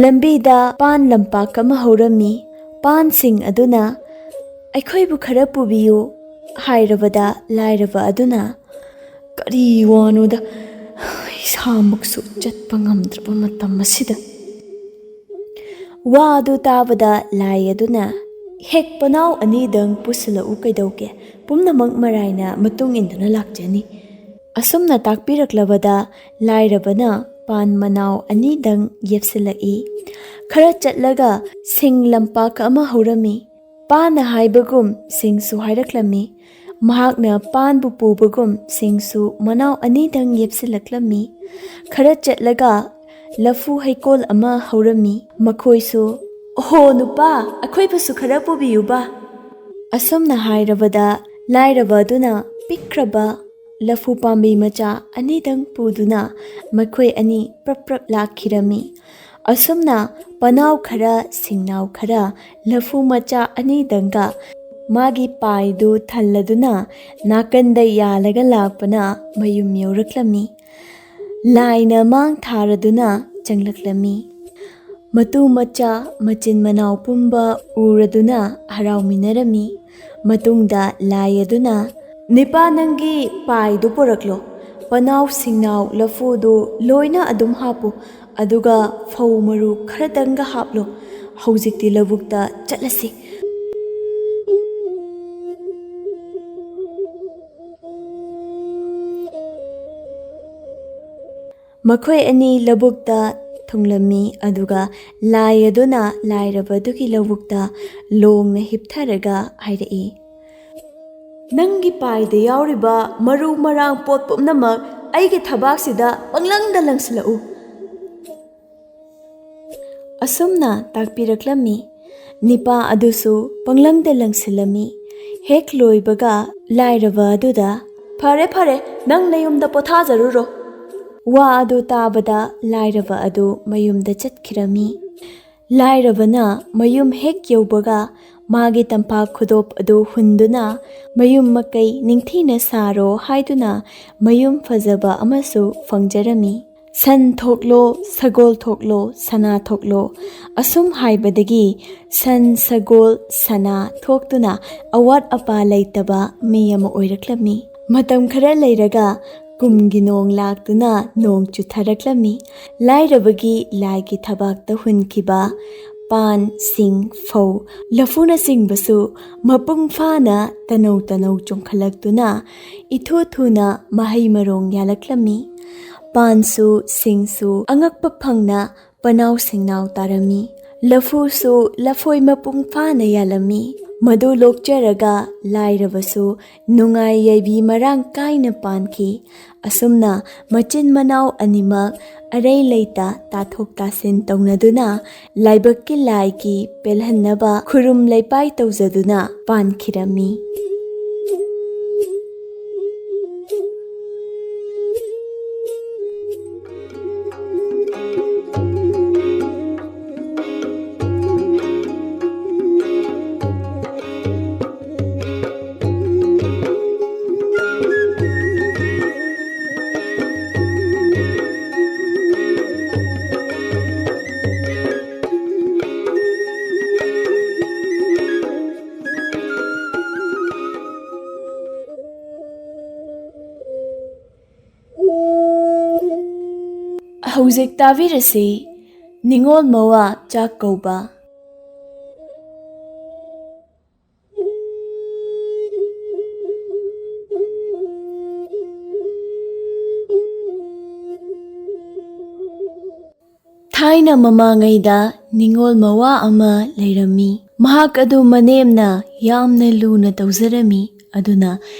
ꯂꯝꯕꯤꯗ ꯄꯥꯟ ꯂꯝꯄꯥꯛ ꯑꯃ ꯍꯧꯔꯝꯃꯤ꯫ ꯄꯥꯟꯁꯤꯡ ꯑꯗꯨꯅ ꯑꯩꯈꯣꯏꯕꯨ ꯈꯔ ꯄꯨꯕꯤꯌꯨ ꯍꯥꯏꯔꯕꯗ ꯂꯥꯏꯔꯕ ꯑꯗꯨꯅ, ꯀꯔꯤ ꯋꯥꯅꯣꯗ, ꯏꯁꯥꯃꯛꯁꯨ ꯆꯠꯄ ꯉꯝꯗ꯭ꯔꯕ ꯃꯇꯝ ꯑꯁꯤꯗ꯫ ꯋꯥ ꯑꯗꯨ ꯇꯥꯕꯗ ꯂꯥꯏ ꯑꯗꯨꯅ, ꯍꯦꯛ ꯄꯅꯥꯎ ꯑꯅꯤꯗꯪ ꯄꯨꯁꯤꯜꯂꯛꯎ ꯀꯩꯗꯧꯒꯦ, ꯄꯨꯝꯅꯃꯛ ꯃꯔꯥꯏꯅ ꯃꯇꯨꯡ ꯏꯟꯗꯨꯅ ꯂꯥꯛꯆꯅꯤ꯫ ꯑꯁꯨꯝꯅ ꯇꯥꯛꯄꯤꯔꯛꯂꯕꯗ ꯂꯥꯏꯔꯕꯅ ꯄꯥꯟ ꯃꯅꯥꯎ ꯑꯅꯤꯗꯪ ꯌꯦꯞꯁꯤꯜꯂꯛꯏ꯫ ꯈꯔ ꯆꯠꯂꯒ ꯁꯤꯡ ꯂꯝꯄꯥꯛ ꯑꯃ ꯍꯧꯔꯝꯃꯤ꯫ ꯄꯥꯟꯅ ꯍꯥꯏꯕꯒꯨꯝ ꯁꯤꯡꯁꯨ ꯍꯥꯏꯔꯛꯂꯝꯃꯤ꯫ ꯃꯍꯥꯛꯅ ꯄꯥꯟꯕꯨ ꯄꯨꯕꯒꯨꯝ ꯁꯤꯡꯁꯨ ꯃꯅꯥꯎ ꯑꯅꯤꯗꯪ ꯌꯦꯞꯁꯤꯜꯂꯛꯂꯝꯃꯤ꯫ ꯈꯔ ꯆꯠꯂꯒ ꯂꯐꯨ ꯍꯩꯀꯣꯜ ꯑꯃ ꯍꯧꯔꯝꯃꯤ꯫ ꯃꯈꯣꯏꯁꯨ, ꯑꯣꯍꯣ ꯅꯨꯄꯥ, ꯑꯩꯈꯣꯏꯕꯨꯁꯨ ꯈꯔ ꯄꯨꯕꯤꯌꯨꯕ꯫ ꯑꯁꯨꯝꯅ ꯍꯥꯏꯔꯕꯗ ꯂꯥꯏꯔꯕ ꯑꯗꯨꯅ ꯄꯤꯛꯈ꯭ꯔꯕ ꯂꯐꯨ ꯄꯥꯝꯕꯤ ꯃꯆꯥ ꯑꯅꯤꯗꯪ ꯄꯨꯗꯨꯅ ꯃꯈꯣꯏ ꯑꯅꯤ ꯄ꯭ꯔꯞ ꯄ꯭ꯔꯞ ꯂꯥꯛꯈꯤꯔꯝꯃꯤ꯫ ꯑꯁꯨꯝꯅ ꯄꯅꯥꯎ ꯈꯔ ꯁꯤꯡꯅꯥꯎ ꯈꯔ ꯂꯐꯨ ꯃꯆꯥ ꯑꯅꯤꯗꯪꯒ ꯃꯥꯒꯤ ꯄꯥꯏꯗꯨ ꯊꯜꯂꯗꯨꯅ ꯅꯥꯀꯟꯗ ꯌꯥꯜꯂꯒ ꯂꯥꯛꯄꯅ ꯃꯌꯨꯝ ꯌꯧꯔꯛꯂꯝꯃꯤ꯫ ꯂꯥꯏꯅ ꯃꯥꯡ ꯊꯥꯔꯗꯨꯅ ꯆꯪꯂꯛꯂꯝꯃꯤ꯫ ꯃꯇꯨ ꯃꯆꯥ ꯃꯆꯤꯟ ꯃꯅꯥꯎ ꯄꯨꯝꯕ ꯎꯔꯗꯨꯅ ꯍꯔꯥꯎꯃꯤꯟꯅꯔꯝꯃꯤ꯫ ꯃꯇꯨꯡꯗ ꯂꯥꯏ ꯑꯗꯨꯅ, ꯅꯤꯄꯥ, ꯅꯪꯒꯤ ꯄꯥꯏꯗꯨ ꯄꯨꯔꯛꯂꯣ꯫ ꯄꯅꯥꯎ ꯁꯤꯡꯅꯥꯎ ꯂꯐꯨꯗꯨ ꯂꯣꯏꯅ ꯑꯗꯨꯝ ꯍꯥꯞꯄꯨ, ꯑꯗꯨꯒ ꯐꯧ ꯃꯔꯨ ꯈꯔꯗꯪꯒ ꯍꯥꯞꯂꯣ꯫ ꯍꯧꯖꯤꯛꯇꯤ ꯂꯧꯕꯨꯛꯇ ꯆꯠꯂꯁꯤ꯫ ꯃꯈꯣꯏ ꯑꯅꯤ ꯂꯧꯕꯨꯛꯇ ꯊꯨꯡꯂꯝꯃꯤ꯫ ꯑꯗꯨꯒ ꯂꯥꯏ ꯑꯗꯨꯅ ꯂꯥꯏꯔꯕ ꯑꯗꯨꯒꯤ ꯂꯧꯕꯨꯛꯇ ꯂꯣꯡꯅ ꯍꯤꯞꯊꯔꯒ ꯍꯥꯏꯔꯛꯏ, ꯅꯪꯒꯤ ꯄꯥꯏꯗ ꯌꯥꯎꯔꯤꯕ ꯃꯔꯨ ꯃꯔꯥꯡ ꯄꯣꯠ ꯄꯨꯝꯅꯃꯛ ꯑꯩꯒꯤ ꯊꯕꯥꯛꯁꯤꯗ ꯄꯪꯂꯪꯗ ꯂꯪꯁꯤꯜꯂꯛꯎ꯫ ꯑꯁꯨꯝꯅ ꯇꯥꯛꯄꯤꯔꯛꯂꯝꯃꯤ꯫ ꯅꯤꯄꯥ ꯑꯗꯨꯁꯨ ꯄꯪꯂꯪꯗ ꯂꯪꯁꯤꯜꯂꯝꯃꯤ꯫ ꯍꯦꯛ ꯂꯣꯏꯕꯒ ꯂꯥꯏꯔꯕ ꯑꯗꯨꯗ, ꯐꯔꯦ ꯐꯔꯦ, ꯅꯪ ꯅꯌꯨꯝꯗ ꯄꯣꯊꯥꯖꯔꯨꯔꯣ꯫ ꯋꯥ ꯑꯗꯨ ꯇꯥꯕꯗ ꯂꯥꯏꯔꯕ ꯑꯗꯨ ꯃꯌꯨꯝꯗ ꯆꯠꯈꯤꯔꯝꯃꯤ꯫ ꯂꯥꯏꯔꯕꯅ ꯃꯌꯨꯝ ꯍꯦꯛ ꯌꯧꯕꯒ ꯃꯥꯒꯤ ꯇꯝꯐꯥ ꯈꯨꯗꯣꯞ ꯑꯗꯨ ꯍꯨꯟꯗꯨꯅ ꯃꯌꯨꯝ ꯃꯀꯩ ꯅꯤꯡꯊꯤꯅ ꯁꯥꯔꯣ ꯍꯥꯏꯗꯨꯅ ꯃꯌꯨꯝ ꯐꯖꯕ ꯑꯃꯁꯨ ꯐꯪꯖꯔꯝꯃꯤ꯫ ꯁꯟ ꯊꯣꯛꯂꯣ, ꯁꯒꯣꯜ ꯊꯣꯛꯂꯣ, ꯁꯅꯥ ꯊꯣꯛꯂꯣ, ꯑꯁꯨꯝ ꯍꯥꯏꯕꯗꯒꯤ ꯁꯟ, ꯁꯒꯣꯜ, ꯁꯅꯥ ꯊꯣꯛꯇꯨꯅ ꯑꯋꯥꯠ ꯑꯄꯥ ꯂꯩꯇꯕ ꯃꯤ ꯑꯃ ꯑꯣꯏꯔꯛꯂꯝꯃꯤ꯫ ꯃꯇꯝ ꯈꯔ ꯂꯩꯔꯒ ꯀꯨꯝꯒꯤ ꯅꯣꯡ ꯂꯥꯛꯇꯨꯅ ꯅꯣꯡ ꯆꯨꯊꯔꯛꯂꯝꯃꯤ꯫ ꯂꯥꯏꯔꯕꯒꯤ ꯂꯥꯏꯒꯤ ꯊꯕꯥꯛꯇ ꯍꯨꯟꯈꯤꯕ ꯄꯥꯟ ꯁꯤꯡ ꯐꯧ ꯂꯐꯨꯅꯆꯤꯡꯕꯁꯨ ꯃꯄꯨꯡ ꯐꯥꯅ ꯇꯅꯧ ꯇꯅꯧ ꯆꯣꯡꯈꯠꯂꯛꯇꯨꯅ ꯏꯊꯨ ꯊꯨꯅ ꯃꯍꯩ ꯃꯔꯣꯡ ꯌꯥꯜꯂꯛꯂꯝꯃꯤ꯫ ꯄꯥꯟꯁꯨ ꯁꯤꯡꯁꯨ ꯑꯉꯛꯄ ꯐꯪꯅ ꯄꯅꯥꯎ ꯁꯤꯡꯅꯥꯎ ꯇꯥꯔꯝꯃꯤ꯫ ꯂꯐꯨꯁꯨ ꯂꯐꯣꯏ ꯃꯄꯨꯡ ꯐꯥꯅ ꯌꯥꯜꯂꯝꯃꯤ꯫ ꯃꯗꯨ ꯂꯣꯛꯆꯔꯒ ꯂꯥꯏꯔꯕꯁꯨ ꯅꯨꯡꯉꯥꯏ ꯌꯥꯏꯕꯤ ꯃꯔꯥꯡ ꯀꯥꯏꯅ ꯄꯥꯟꯈꯤ꯫ ꯑꯁꯨꯝꯅ ꯃꯆꯤꯟ ꯃꯅꯥꯎ ꯑꯅꯤꯃꯛ ꯑꯔꯩ ꯂꯩꯇ ꯇꯥꯊꯣꯛ ꯇꯥꯁꯤꯟ ꯇꯧꯅꯗꯨꯅ ꯂꯥꯏꯕꯛꯀꯤ ꯂꯥꯏꯒꯤ ꯄꯦꯜꯍꯟꯅꯕ ꯈꯨꯔꯨꯝ ꯂꯩꯄꯥꯏ ꯇꯧꯖꯗꯨꯅ ꯄꯥꯟꯈꯤꯔꯝꯃꯤ꯫ ꯍꯧꯖꯤꯛ ꯇꯥꯕꯤꯔꯁꯤ ꯅꯤꯡꯉꯣꯜ ꯃꯋꯥ ꯆꯥꯛ ꯀꯧꯕ꯫ ꯊꯥꯏꯅ ꯃꯃꯥꯡꯉꯩꯗ ꯅꯤꯡꯉꯣꯜ ꯃꯋꯥ ꯑꯃ ꯂꯩꯔꯝꯃꯤ꯫ ꯃꯍꯥꯛ ꯑꯗꯨ ꯃꯅꯦꯝꯅ ꯌꯥꯝꯅ ꯂꯨꯅ ꯇꯧꯖꯔꯝꯃꯤ꯫ ꯑꯗꯨꯅ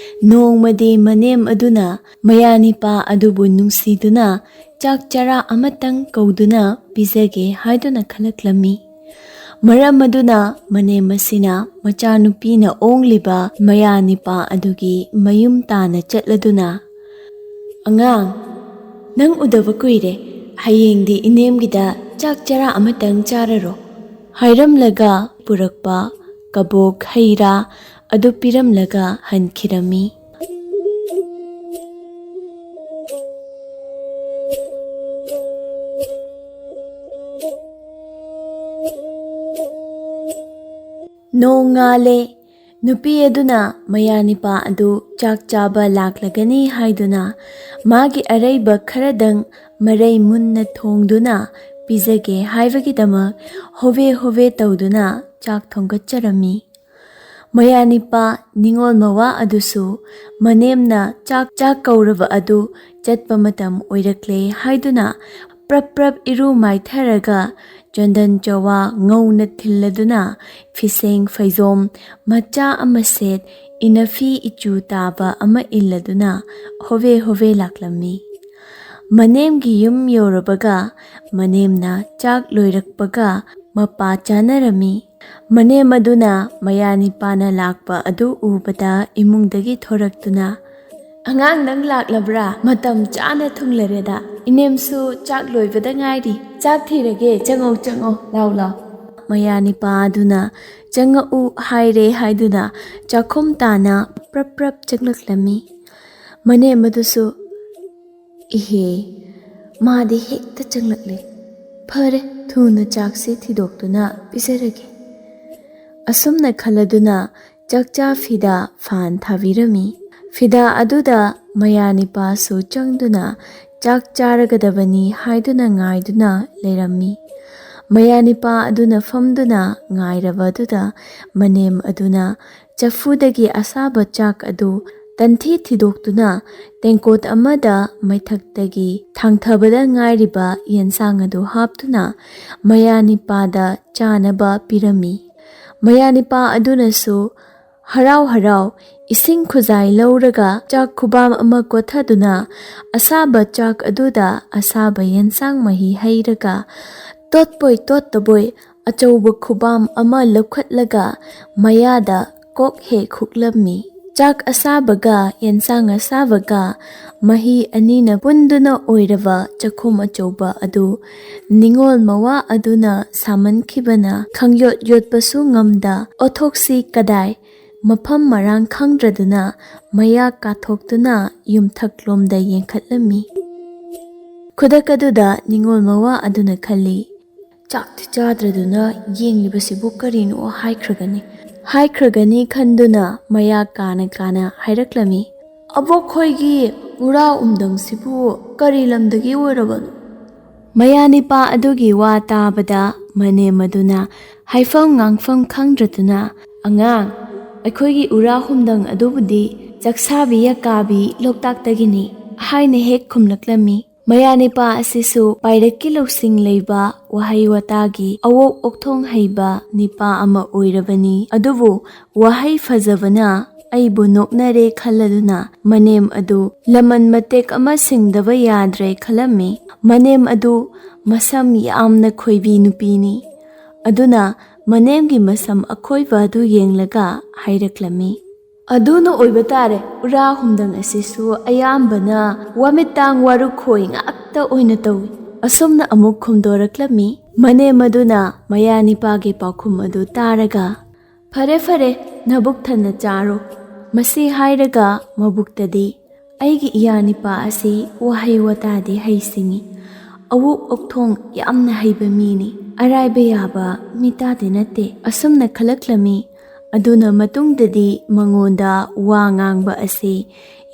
ꯅꯣꯡꯃꯗꯤ ꯃꯅꯦꯝ ꯑꯗꯨꯅ ꯃꯌꯥꯅꯤꯄꯥ ꯑꯗꯨꯕꯨ ꯅꯨꯡꯁꯤꯗꯨꯅ ꯆꯥꯛ ꯆꯔꯥ ꯑꯃꯇꯪ ꯀꯧꯗꯨꯅ ꯄꯤꯖꯒꯦ ꯍꯥꯏꯗꯨꯅ ꯈꯜꯂꯛꯂꯝꯃꯤ꯫ ꯃꯔꯝ ꯑꯗꯨꯅ ꯃꯅꯦꯝ ꯑꯁꯤꯅ ꯃꯆꯥꯅꯨꯄꯤꯅ ꯑꯣꯡꯂꯤꯕ ꯃꯌꯥꯅꯤꯄꯥ ꯑꯗꯨꯒꯤ ꯃꯌꯨꯝ ꯇꯥꯅ ꯆꯠꯂꯗꯨꯅ, "ꯑꯉꯥꯡ, ꯅꯪ ꯎꯗꯕ ꯀꯨꯏꯔꯦ, ꯍꯌꯦꯡꯗꯤ ꯏꯅꯦꯝꯒꯤꯗ ꯆꯥꯛ ꯆꯔꯥ ꯑꯃꯇꯪ ꯆꯥꯔꯔꯣ" ꯍꯥꯏꯔꯝꯂꯒ ꯄꯨꯔꯛꯄ ꯀꯕꯣꯛ ꯍꯩ ꯔꯥ ꯑꯗꯨ ꯄꯤꯔꯝꯂꯒ ꯍꯟꯈꯤꯔꯝꯃꯤ꯫ ꯅꯣꯡ ꯉꯥꯜꯂꯦ꯫ ꯅꯨꯄꯤ ꯑꯗꯨꯅ ꯃꯌꯥꯅꯤꯄꯥ ꯑꯗꯨ ꯆꯥꯛ ꯆꯥꯕ ꯂꯥꯛꯂꯒꯅꯤ ꯍꯥꯏꯗꯨꯅ ꯃꯥꯒꯤ ꯑꯔꯩꯕ ꯈꯔꯗꯪ ꯃꯔꯩ ꯃꯨꯟꯅ ꯊꯣꯡꯗꯨꯅ ꯄꯤꯖꯒꯦ ꯍꯥꯏꯕꯒꯤꯗꯃꯛ ꯍꯣꯕꯦ ꯍꯣꯕꯦ ꯇꯧꯗꯨꯅ ꯆꯥꯛ ꯊꯣꯡꯒꯠꯆꯔꯝꯃꯤ꯫ ꯃꯌꯥꯅꯤꯄꯥ ꯅꯤꯡꯉꯣꯜ ꯃꯋꯥ ꯑꯗꯨꯁꯨ ꯃꯅꯦꯝꯅ ꯆꯥꯛ ꯀꯧꯔꯕ ꯑꯗꯨ ꯆꯠꯄ ꯃꯇꯝ ꯑꯣꯏꯔꯛꯂꯦ ꯍꯥꯏꯗꯨꯅ ꯄ꯭ꯔꯞ ꯄ꯭ꯔꯞ ꯏꯔꯨ ꯃꯥꯏꯊꯔꯒ ꯆꯟꯗꯟ ꯆꯋꯥ ꯉꯧꯅ ꯊꯤꯜꯂꯗꯨꯅ ꯐꯤꯁꯦꯡ ꯐꯩꯖꯣꯝ ꯃꯆꯥ ꯑꯃ ꯁꯦꯠ ꯏꯅꯐꯤ ꯏꯆꯨ ꯇꯥꯕ ꯑꯃ ꯏꯜꯂꯗꯨꯅ ꯍꯣꯕꯦ ꯍꯣꯕꯦ ꯂꯥꯛꯂꯝꯃꯤ꯫ ꯃꯅꯦꯝꯒꯤ ꯌꯨꯝ ꯌꯧꯔꯕꯒ ꯃꯅꯦꯝꯅ ꯆꯥꯛ ꯂꯣꯏꯔꯛꯄꯒ ꯃꯄꯥ ꯆꯥꯅꯔꯝꯃꯤ꯫ ꯃꯅꯦꯝ ꯑꯗꯨꯅ ꯃꯌꯥꯅꯤꯄꯥꯅ ꯂꯥꯛꯄ ꯑꯗꯨ ꯎꯕꯗ ꯏꯃꯨꯡꯗꯒꯤ ꯊꯣꯔꯛꯇꯨꯅ, "ꯑꯉꯥꯡ, ꯅꯪ ꯂꯥꯛꯂꯕ꯭ꯔꯥ? ꯃꯇꯝ ꯆꯥꯅ ꯊꯨꯡꯂꯔꯦꯗ꯫ ꯏꯅꯦꯝꯁꯨ ꯆꯥꯛ ꯂꯣꯏꯕꯗ ꯉꯥꯏꯔꯤ꯫ ꯆꯥꯛ ꯊꯤꯔꯒꯦ, ꯆꯪꯉꯣ ꯆꯪꯉꯣ, ꯂꯥꯎ ꯂꯥꯎ." ꯃꯌꯥꯅꯤꯄꯥ ꯑꯗꯨꯅ "ꯆꯪꯉꯛꯎ" ꯍꯥꯏꯔꯦ ꯍꯥꯏꯗꯨꯅ ꯆꯥꯛꯈꯨꯝ ꯇꯥꯅ ꯄ꯭ꯔꯞ ꯄ꯭ꯔꯞ ꯆꯪꯂꯛꯂꯝꯃꯤ꯫ ꯃꯅꯦꯝ ꯑꯗꯨꯁꯨ "ꯏꯍꯦ, ꯃꯥꯗꯤ ꯍꯦꯛꯇ ꯆꯪꯂꯛꯂꯦ. ꯐꯔꯦ, ꯊꯨꯅ ꯆꯥꯛꯁꯤ ꯊꯤꯗꯣꯛꯇꯨꯅ ꯄꯤꯖꯔꯒꯦ" ꯑꯁꯨꯝꯅ ꯈꯜꯂꯗꯨꯅ ꯆꯥꯛꯆꯥ ꯐꯤꯗꯥ ꯐꯥꯟ ꯊꯥꯕꯤꯔꯝꯃꯤ꯫ ꯐꯤꯗꯥ ꯑꯗꯨꯗ ꯃꯌꯥꯅꯤꯄꯥꯁꯨ ꯆꯪꯗꯨꯅ ꯆꯥꯛ ꯆꯥꯔꯒꯗꯕꯅꯤ ꯍꯥꯏꯗꯨꯅ ꯉꯥꯏꯗꯨꯅ ꯂꯩꯔꯝꯃꯤ꯫ ꯃꯌꯥꯅꯤꯄꯥ ꯑꯗꯨꯅ ꯐꯝꯗꯨꯅ ꯉꯥꯏꯔꯕꯗꯨꯗ ꯃꯅꯦꯝ ꯑꯗꯨꯅ ꯆꯐꯨꯗꯒꯤ ꯑꯁꯥꯕ ꯆꯥꯛ ꯑꯗꯨ ꯇꯟꯊꯤ ꯊꯤꯗꯣꯛꯇꯨꯅ ꯇꯦꯡꯀꯣꯠ ꯑꯃꯗ ꯃꯩꯊꯛꯇꯒꯤ ꯊꯥꯡꯊꯕꯗ ꯉꯥꯏꯔꯤꯕ ꯌꯦꯟꯁꯥꯡ ꯑꯗꯨ ꯍꯥꯞꯇꯨꯅ ꯃꯌꯥꯅꯤꯄꯥꯗ ꯆꯥꯅꯕ ꯄꯤꯔꯝꯃꯤ꯫ ꯃꯌꯥꯅꯤꯄꯥ ꯑꯗꯨꯅꯁꯨ ꯍꯔꯥꯎ ꯍꯔꯥꯎ ꯏꯁꯤꯡ ꯈꯨꯖꯥꯏ ꯂꯧꯔꯒ ꯆꯥꯛ ꯈꯨꯕꯥꯝ ꯑꯃ ꯀꯣꯠꯊꯗꯨꯅ ꯑꯁꯥꯕ ꯆꯥꯛ ꯑꯗꯨꯗ ꯑꯁꯥꯕ ꯌꯦꯟꯁꯥꯡ ꯃꯍꯤ ꯍꯩꯔꯒ ꯇꯣꯠꯄꯣꯏ ꯇꯣꯠꯇꯕꯣꯏ ꯑꯆꯧꯕ ꯈꯨꯕꯥꯝ ꯑꯃ ꯂꯧꯈꯠꯂꯒ ꯃꯌꯥꯗ ꯀꯣꯛ ꯍꯦꯛ ꯍꯨꯛꯂꯝꯃꯤ꯫ ꯆꯥꯛ ꯑꯁꯥꯕꯒ ꯌꯦꯟꯁꯥꯡ ꯑꯁꯥꯕꯒ ꯃꯍꯤ ꯑꯅꯤꯅ ꯄꯨꯟꯗꯨꯅ ꯑꯣꯏꯔꯕ ꯆꯥꯛꯈꯨꯝ ꯑꯆꯧꯕ ꯑꯗꯨ ꯅꯤꯡꯉꯣꯜ ꯃꯋꯥ ꯑꯗꯨꯅ ꯁꯥꯃꯟꯈꯤꯕꯅ ꯈꯪꯌꯣꯠ ꯌꯣꯠꯄꯁꯨ ꯉꯝꯗ ꯑꯣꯊꯣꯛꯁꯤ ꯀꯗꯥꯏ ꯃꯐꯝ ꯃꯔꯥꯡ ꯈꯪꯗ꯭ꯔꯗꯨꯅ ꯃꯌꯥ ꯀꯥꯊꯣꯛꯇꯨꯅ ꯌꯨꯝꯊꯛꯂꯣꯝꯗ ꯌꯦꯡꯈꯠꯂꯝꯃꯤ꯫ ꯈꯨꯗꯛ ꯑꯗꯨꯗ ꯅꯤꯡꯉꯣꯜ ꯃꯋꯥ ꯑꯗꯨꯅ ꯈꯜꯂꯤ, ꯆꯥꯛꯇꯤ ꯆꯥꯗ꯭ꯔꯗꯨꯅ ꯌꯦꯡꯂꯤꯕꯁꯤꯕꯨ ꯀꯔꯤꯅꯣ ꯍꯥꯏꯈ꯭ꯔꯒꯅꯤ ꯈꯟꯗꯨꯅ ꯃꯌꯥ ꯀꯥꯅ ꯀꯥꯅ ꯍꯥꯏꯔꯛꯂꯝꯃꯤ, "ꯑꯕꯣꯛꯈꯣꯏꯒꯤ ꯎꯔꯥ ꯎꯝꯗꯪꯁꯤꯕꯨ ꯀꯔꯤ ꯂꯝꯗꯒꯤ ꯑꯣꯏꯔꯕꯅꯣ?" ꯃꯌꯥꯅꯤꯄꯥ ꯑꯗꯨꯒꯤ ꯋꯥ ꯇꯥꯕꯗ ꯃꯅꯦꯝ ꯑꯗꯨꯅ ꯍꯥꯏꯐꯝ ꯉꯥꯡꯐꯝ ꯈꯪꯗ꯭ꯔꯗꯨꯅ "ꯑꯉꯥꯡ, ꯑꯩꯈꯣꯏꯒꯤ ꯎꯔꯥꯍꯨꯝꯗꯪ ꯑꯗꯨꯕꯨꯗꯤ ꯆꯥꯛꯁꯥꯕꯤ ꯌꯥꯀꯥꯕꯤ ꯂꯣꯛꯇꯥꯛꯇꯒꯤꯅꯤ" ꯍꯥꯏꯅ ꯍꯦꯛ ꯈꯨꯝꯂꯛꯂꯝꯃꯤ꯫ ꯃꯌꯥꯅꯤꯄꯥ ꯑꯁꯤꯁꯨ ꯄꯥꯏꯔꯛꯀꯤ ꯂꯧꯁꯤꯡ ꯂꯩꯕ ꯋꯥꯍꯩ ꯋꯥꯇꯥꯒꯤ ꯑꯋꯣꯛ ꯑꯣꯛꯊꯣꯡ ꯍꯩꯕ ꯅꯤꯄꯥ ꯑꯃ ꯑꯣꯏꯔꯕꯅꯤ꯫ ꯑꯗꯨꯕꯨ ꯋꯥꯍꯩ ꯐꯖꯕꯅ ꯑꯩꯕꯨ ꯅꯣꯛꯅꯔꯦ ꯈꯜꯂꯗꯨꯅ ꯃꯅꯦꯝ ꯑꯗꯨ ꯂꯃꯟ ꯃꯇꯦꯛ ꯑꯃ ꯁꯤꯡꯗꯕ ꯌꯥꯗ꯭ꯔꯦ ꯈꯜꯂꯝꯃꯤ꯫ ꯃꯅꯦꯝ ꯑꯗꯨ ꯃꯁꯝ ꯌꯥꯝꯅ ꯈꯣꯏꯕꯤ ꯅꯨꯄꯤꯅꯤ꯫ ꯑꯗꯨꯅ ꯃꯅꯦꯝꯒꯤ ꯃꯁꯝ ꯑꯈꯣꯏꯕ ꯑꯗꯨ ꯌꯦꯡꯂꯒ ꯍꯥꯏꯔꯛꯂꯝꯃꯤ, "ꯑꯗꯨꯅ ꯑꯣꯏꯕ ꯇꯥꯔꯦ, ꯎꯔꯥꯍꯨꯝꯗꯪ ꯑꯁꯤꯁꯨ ꯑꯌꯥꯝꯕꯅ ꯋꯥꯃꯤꯠꯇꯥꯡ ꯋꯥꯔꯨꯈꯣꯏ ꯉꯥꯛꯇ ꯑꯣꯏꯅ ꯇꯧꯏ"꯫ ꯑꯁꯨꯝꯅ ꯑꯃꯨꯛ ꯈꯨꯝꯗꯣꯔꯛꯂꯝꯃꯤ꯫ ꯃꯅꯦꯝ ꯑꯗꯨꯅ ꯃꯌꯥꯅꯤꯄꯥꯒꯤ ꯄꯥꯎꯈꯨꯝ ꯑꯗꯨ ꯇꯥꯔꯒ "ꯐꯔꯦ ꯐꯔꯦ, ꯅꯕꯨꯛ ꯊꯟꯅ ꯆꯥꯔꯣ"꯫ ꯃꯁꯤ ꯍꯥꯏꯔꯒ ꯃꯕꯨꯛꯇꯗꯤ "ꯑꯩꯒꯤ ꯏꯌꯥꯅꯤꯄꯥ ꯑꯁꯤ ꯋꯥꯍꯩ ꯋꯥꯇꯥꯗꯤ ꯍꯩꯁꯤꯡꯉꯤ, ꯑꯋꯣꯛ ꯑꯣꯛꯊꯣꯡ ꯌꯥꯝꯅ ꯍꯩꯕ ꯃꯤꯅꯤ, ꯑꯔꯥꯏꯕ ꯌꯥꯕ ꯃꯤꯇꯥꯗꯤ ꯅꯠꯇꯦ", ꯑꯁꯨꯝꯅ ꯈꯜꯂꯛꯂꯝꯃꯤ꯫ ꯑꯗꯨꯅ ꯃꯇꯨꯡꯗꯗꯤ ꯃꯉꯣꯟꯗ ꯋꯥ ꯉꯥꯡꯕ ꯑꯁꯤ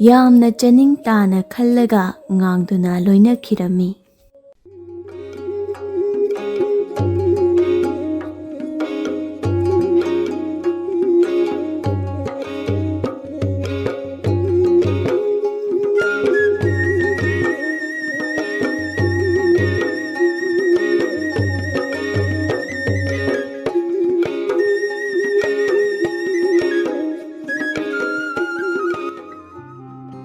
ꯌꯥꯝꯅ ꯆꯅꯤꯡ ꯇꯥꯅ ꯈꯜꯂꯒ ꯉꯥꯡꯗꯨꯅ ꯂꯣꯏꯅꯈꯤꯔꯝꯃꯤ꯫